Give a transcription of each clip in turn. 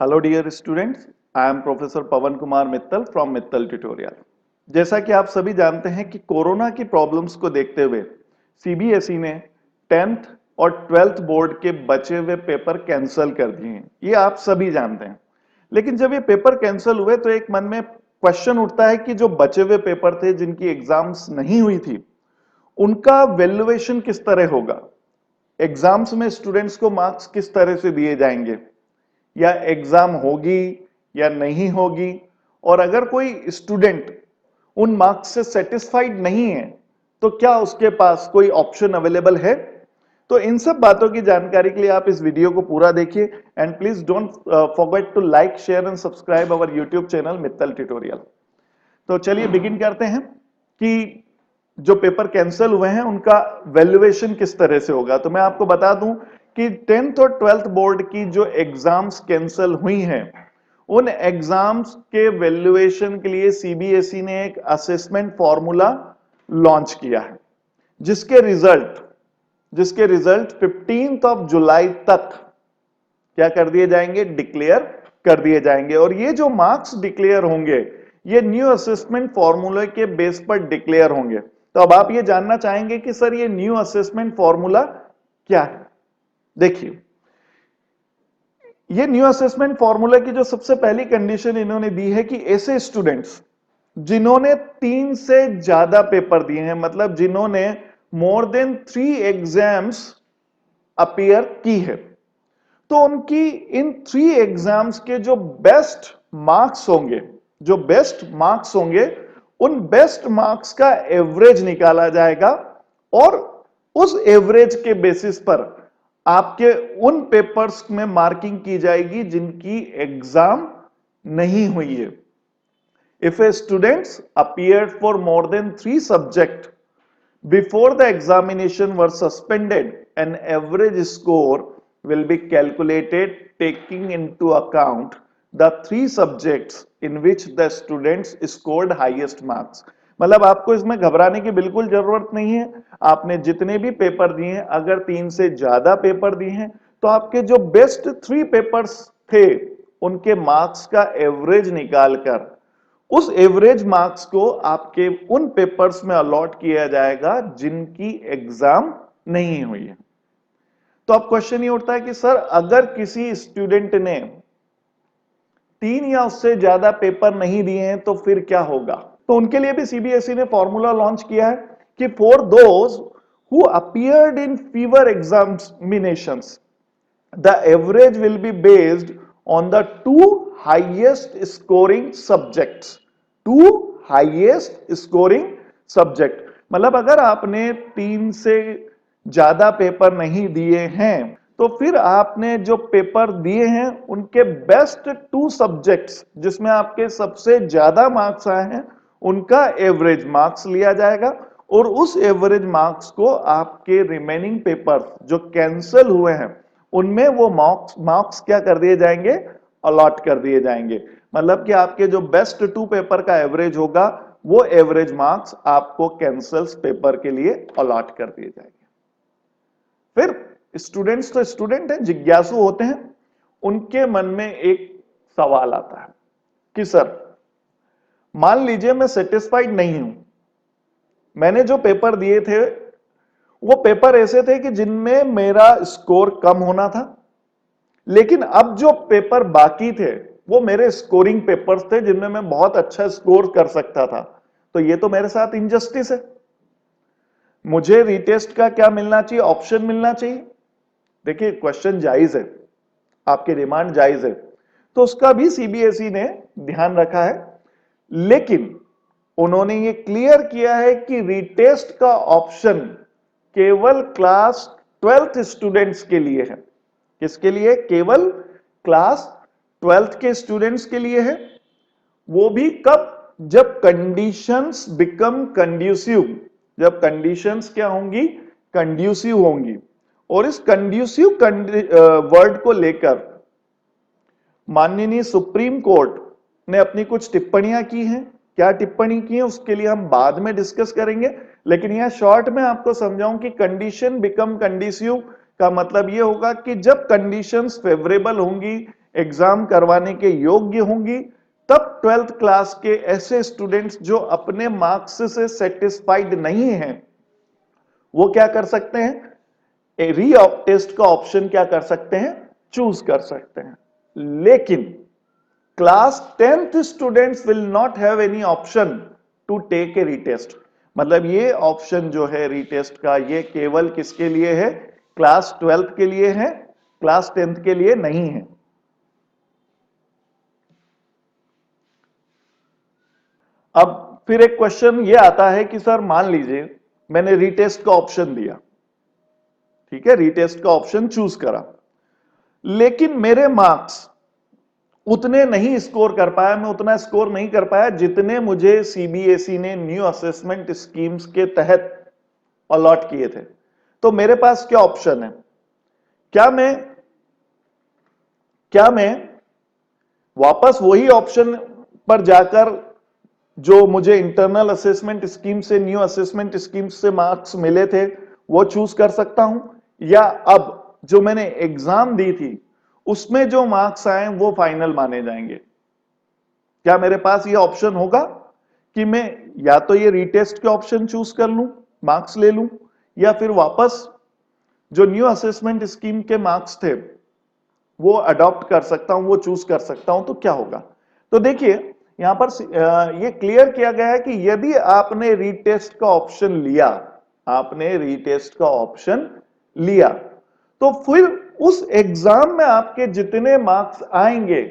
Hello dear students, I am professor Pawan Kumar Mittal from Mittal tutorial. जैसा कि आप सभी जानते हैं कि कोरोना की प्रॉब्लम्स को देखते हुए सीबीएसई ने 10th और 12th बोर्ड के बचे हुए पेपर कैंसिल कर दिए हैं। ये आप सभी जानते हैं। लेकिन जब ये पेपर कैंसिल हुए तो एक मन में क्वेश्चन उठता है कि जो बचे हुए पेपर थे, जिनकी एग्जाम्स नहीं हुई थी, उनका वैल्यूएशन किस तरह होगा। एग्जाम्स में स्टूडेंट्स को मार्क्स किस तरह से दिए जाएंगे, या एग्जाम होगी या नहीं होगी, और अगर कोई स्टूडेंट उन मार्क्स से सेटिस्फाइड नहीं है तो क्या उसके पास कोई ऑप्शन अवेलेबल है। तो इन सब बातों की जानकारी के लिए आप इस वीडियो को पूरा देखिए and please don't forget to like, share and subscribe our YouTube channel Mittal tutorial. तो चलिए बिगिन करते हैं कि जो पेपर कैंसिल हुए हैं उनका वैल्यूएशन किस तरह से होगा। तो मैं आपको बता दूं कि 10th और 12th बोर्ड की जो एग्जाम्स कैंसिल हुई हैं, उन एग्जाम्स के वैल्यूएशन के लिए सीबीएसई ने एक असेसमेंट फॉर्मूला लॉन्च किया है, जिसके रिजल्ट 15th ऑफ जुलाई तक क्या कर दिए जाएंगे, डिक्लेयर कर दिए जाएंगे। और ये जो मार्क्स डिक्लेयर होंगे, ये न्यू असेसमेंट फॉर्मूले के बेस पर डिक्लेयर होंगे। तो अब आप ये जानना चाहेंगे कि सर ये न्यू असेसमेंट फॉर्मूला क्या है। देखिए, ये न्यू असेसमेंट फॉर्मूला की जो सबसे पहली कंडीशन इन्होंने दी है कि ऐसे स्टूडेंट्स जिन्होंने 3 से ज्यादा पेपर दिए हैं, मतलब जिन्होंने मोर देन 3 एग्जाम्स अपीयर की है, तो उनकी इन 3 एग्जाम्स के जो बेस्ट मार्क्स होंगे, उन बेस्ट मार्क्स का एवरेज निकाला जाएगा और उस एवरेज के बेसिस पर आपके उन पेपर्स में मार्किंग की जाएगी जिनकी एग्जाम नहीं हुई है। If a students appeared for more than 3 subjects before the examination were suspended, an average score will be calculated taking into account the 3 subjects in which the students scored highest marks। मतलब आपको इसमें घबराने की बिल्कुल जरूरत नहीं है। आपने जितने भी पेपर दिए हैं, अगर 3 से ज्यादा पेपर दिए हैं, तो आपके जो बेस्ट 3 पेपर्स थे उनके मार्क्स का एवरेज निकालकर उस एवरेज मार्क्स को आपके उन पेपर्स में अलॉट किया जाएगा जिनकी एग्जाम नहीं हुई है। तो अब क्वेश्चन ये उठता है कि सर अगर किसी स्टूडेंट ने 3 या उससे ज्यादा पेपर नहीं दिए हैं तो फिर क्या होगा। तो उनके लिए भी सीबीएसई ने फॉर्मूला लॉन्च किया है कि for those who appeared in fever examinations, the average will be based on the two highest scoring subjects। मतलब अगर आपने 3 से ज्यादा पेपर नहीं दिए हैं तो फिर आपने जो पेपर दिए हैं उनके बेस्ट 2 सब्जेक्ट्स जिसमें आपके सबसे ज्यादा मार्क्स आए हैं, उनका एवरेज मार्क्स लिया जाएगा और उस एवरेज मार्क्स को आपके रिमेनिंग पेपर जो कैंसिल हुए हैं उनमें वो मार्क्स क्या कर दिए जाएंगे, अलॉट कर दिए जाएंगे। मतलब कि आपके जो बेस्ट 2 पेपर का एवरेज होगा, वो एवरेज मार्क्स आपको कैंसल्स पेपर के लिए अलॉट कर दिए जाएंगे। फिर स्टूडेंट्स तो स्टूडेंट हैं, जिज्ञासु होते हैं, उनके मन में एक सवाल आता है कि सर मान लीजिए मैं सेटिस्फाइड नहीं हूं, मैंने जो पेपर दिए थे वो पेपर ऐसे थे कि जिनमें मेरा स्कोर कम होना था, लेकिन अब जो पेपर बाकी थे वो मेरे स्कोरिंग पेपर्स थे जिनमें मैं बहुत अच्छा स्कोर कर सकता था। तो ये तो मेरे साथ इनजस्टिस है। मुझे रीटेस्ट का क्या मिलना चाहिए, ऑप्शन मिलना चाहिए। देखिए क्वेश्चन जायज है, आपकी डिमांड जायज है, तो उसका भी सीबीएसई ने ध्यान रखा है। लेकिन उन्होंने ये क्लियर किया है कि रीटेस्ट का ऑप्शन केवल क्लास 12th स्टूडेंट्स के लिए है। किसके लिए, केवल क्लास 12th के स्टूडेंट्स के लिए है। वो भी कब, जब कंडीशंस बिकम कंड्यूसिव, जब कंडीशंस क्या होंगी, कंड्यूसिव होंगी। और इस कंड्यूसिव वर्ड को लेकर माननीय सुप्रीम कोर्ट ने अपनी कुछ टिप्पणियां की हैं। क्या टिप्पणी की है उसके लिए हम बाद में डिस्कस करेंगे, लेकिन यह शॉर्ट में आपको समझाऊं कि कंडीशन बिकम कंडीसिव का मतलब यह होगा कि जब कंडीशंस फेवरेबल होंगी एग्जाम करवाने के योग्य होंगी, तब 12th क्लास के ऐसे स्टूडेंट्स जो अपने मार्क्स से सेटिस्फाइड नहीं हैं, वो क्या कर सकते हैं, री टेस्ट का ऑप्शन क्या कर सकते हैं, चूज कर सकते हैं। लेकिन class 10th students will not have any option to take a retest. मतलब ये ऑप्शन जो है रीटेस्ट का, ये केवल किसके लिए है, क्लास 12th के लिए है, क्लास 10th के लिए नहीं है। अब फिर एक क्वेश्चन ये आता है कि सर मान लीजिए मैंने रीटेस्ट का ऑप्शन दिया, ठीक है, रीटेस्ट का ऑप्शन चूज करा, लेकिन मेरे मार्क्स उतने नहीं स्कोर कर पाया, मैं उतना स्कोर नहीं कर पाया जितने मुझे सीबीएसई ने न्यू असेसमेंट स्कीम्स के तहत अलॉट किए थे। तो मेरे पास क्या ऑप्शन है, क्या मैं वापस वही ऑप्शन पर जाकर जो मुझे इंटरनल असेसमेंट स्कीम से, न्यू असेसमेंट स्कीम से मार्क्स मिले थे वो चूज कर सकता हूं, या अब जो मैंने एग्जाम दी थी उसमें जो मार्क्स आए वो फाइनल माने जाएंगे? क्या मेरे पास ये ऑप्शन होगा कि मैं या तो ये रीटेस्ट के ऑप्शन चूज कर लूं, मार्क्स ले लूं, या फिर वापस जो न्यू असेसमेंट स्कीम के मार्क्स थे वो अडॉप्ट कर सकता हूं, वो चूज कर सकता हूं? तो क्या होगा? तो देखिए यहां पर ये क्लियर किया गया है कि यदि आपने रीटेस्ट का ऑप्शन लिया, आपने रीटेस्ट का ऑप्शन लिया, तो फिर उस एग्जाम में आपके जितने मार्क्स आएंगे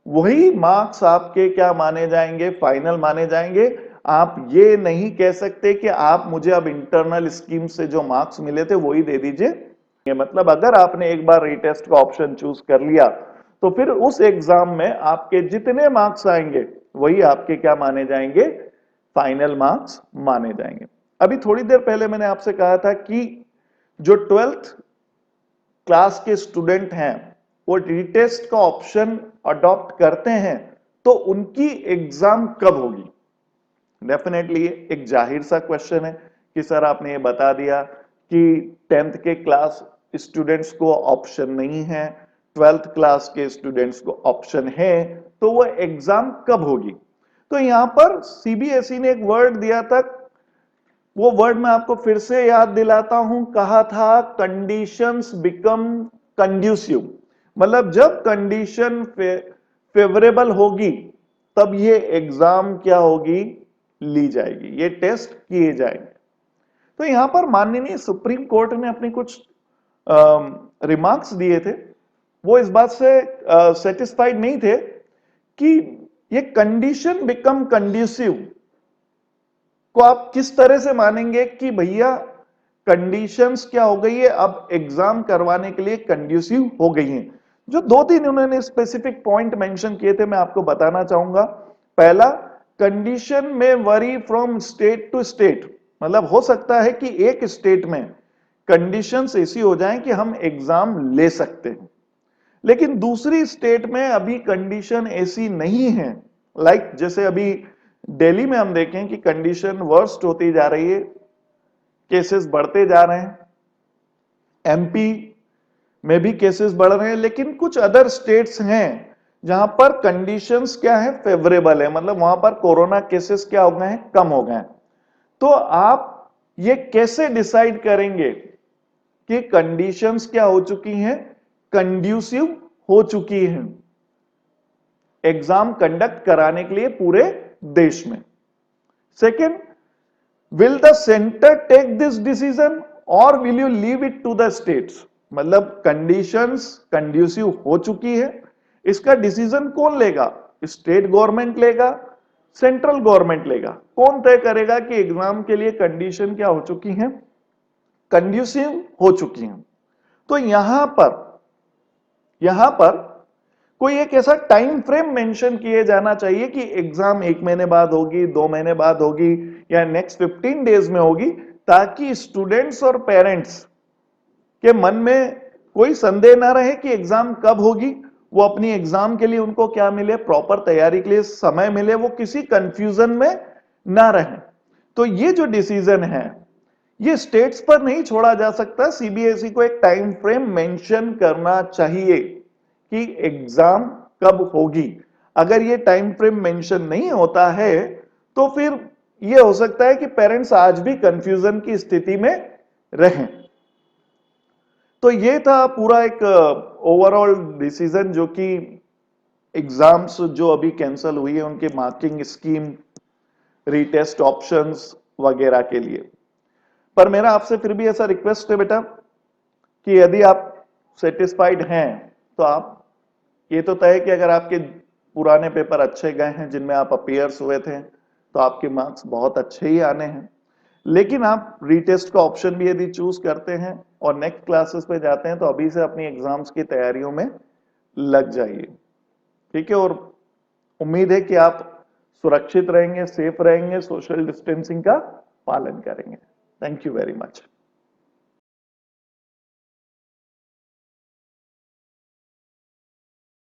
वही मार्क्स आपके क्या माने जाएंगे, फाइनल माने जाएंगे। आप ये नहीं कह सकते कि आप मुझे अब इंटरनल स्कीम से जो मार्क्स मिले थे वही दे दीजिए। मतलब अगर आपने एक बार रीटेस्ट का ऑप्शन चूज कर लिया तो फिर उस एग्जाम में आपके जितने मार्क्स आएंगे वही आपके क्या माने जाएंगे, फाइनल मार्क्स माने जाएंगे। अभी थोड़ी देर पहले मैंने आपसे कहा था कि जो 12th क्लास के स्टूडेंट हैं वो रीटेस्ट का ऑप्शन अडॉप्ट करते हैं, तो उनकी एग्जाम कब होगी? डेफिनेटली एक जाहिर सा क्वेश्चन है कि सर आपने ये बता दिया कि 10th के क्लास स्टूडेंट्स को ऑप्शन नहीं है, 12th क्लास के स्टूडेंट्स को ऑप्शन है, तो वो एग्जाम कब होगी? तो यहां पर सीबीएसई ने एक वर्ड दिया था, वो वर्ड मैं आपको फिर से याद दिलाता हूं, कहा था कंडीशंस बिकम कंड्यूसिव। मतलब जब कंडीशन फेवरेबल होगी तब ये एग्जाम क्या होगी, ली जाएगी, ये टेस्ट किए जाएंगे। तो यहां पर माननीय सुप्रीम कोर्ट ने अपने कुछ रिमार्क्स दिए थे, वो इस बात से सेटिस्फाइड नहीं थे कि ये कंडीशन बिकम कंड्यूसिव को आप किस तरह से मानेंगे कि भैया कंडीशंस क्या हो गई है, अब एग्जाम करवाने के लिए कंड्यूसिव हो गई हैं। जो दो तीन उन्होंने स्पेसिफिक पॉइंट मेंशन किए थे मैं आपको बताना चाहूंगा। पहला, कंडीशन में vary from state to state, मतलब हो सकता है कि एक स्टेट में कंडीशंस ऐसी हो जाएं कि हम एग्जाम ले सकते हैं, लेकिन दूसरी स्टेट में अभी कंडीशन ऐसी नहीं है। लाइक जैसे अभी दिल्ली में हम देखें कि कंडीशन वर्स्ट होती जा रही है, केसेस बढ़ते जा रहे हैं, एमपी में भी केसेस बढ़ रहे हैं, लेकिन कुछ अदर स्टेट्स हैं जहां पर कंडीशंस क्या है, फेवरेबल है, मतलब वहां पर कोरोना केसेस क्या हो गए हैं, कम हो गए हैं। तो आप ये कैसे डिसाइड करेंगे कि कंडीशंस क्या हो चुकी हैं, कंड्यूसिव हो चुकी हैं एग्जाम कंडक्ट कराने के लिए पूरे देश में? Second, will the centre take this decision और will you leave it to the states? मतलब कंडीशंस कंड्यूसिव हो चुकी है, इसका डिसीजन कौन लेगा? स्टेट गवर्नमेंट लेगा, सेंट्रल गवर्नमेंट लेगा? कौन तय करेगा कि एग्जाम के लिए कंडीशन क्या हो चुकी है, कंड्यूसिव हो चुकी है? तो यहां पर कोई एक ऐसा टाइम फ्रेम मेंशन किए जाना चाहिए कि एग्जाम 1 महीने बाद होगी, 2 महीने बाद होगी, या नेक्स्ट 15 डेज में होगी, ताकि स्टूडेंट्स और पेरेंट्स के मन में कोई संदेह ना रहे कि एग्जाम कब होगी। वो अपनी एग्जाम के लिए उनको क्या मिले, प्रॉपर तैयारी के लिए समय मिले, वो किसी कंफ्यूजन में ना रहे। तो ये जो डिसीजन है ये स्टेट्स पर नहीं छोड़ा जा सकता, सीबीएसई को एक टाइम फ्रेम मेंशन करना चाहिए कि एग्जाम कब होगी। अगर ये टाइम फ्रेम मेंशन नहीं होता है तो फिर ये हो सकता है कि पेरेंट्स आज भी कंफ्यूजन की स्थिति में रहें। तो ये था पूरा एक ओवरऑल डिसीजन जो कि एग्जाम्स जो अभी कैंसिल हुई है उनकी मार्किंग स्कीम, रीटेस्ट ऑप्शंस वगैरह के लिए। पर मेरा आपसे फिर भी ऐसा रिक्वेस्ट है बेटा कि यदि आप सेटिस्फाइड हैं तो आप, ये तो तय है कि अगर आपके पुराने पेपर अच्छे गए हैं जिनमें आप अपीयर्स हुए थे तो आपके मार्क्स बहुत अच्छे ही आने हैं। लेकिन आप रीटेस्ट का ऑप्शन भी यदि चूज करते हैं और नेक्स्ट क्लासेस पे जाते हैं तो अभी से अपनी एग्जाम्स की तैयारियों में लग जाइए, ठीक है। और उम्मीद है कि आप सुरक्षित रहेंगे, सेफ रहेंगे, सोशल डिस्टेंसिंग का पालन करेंगे। Thank you very much.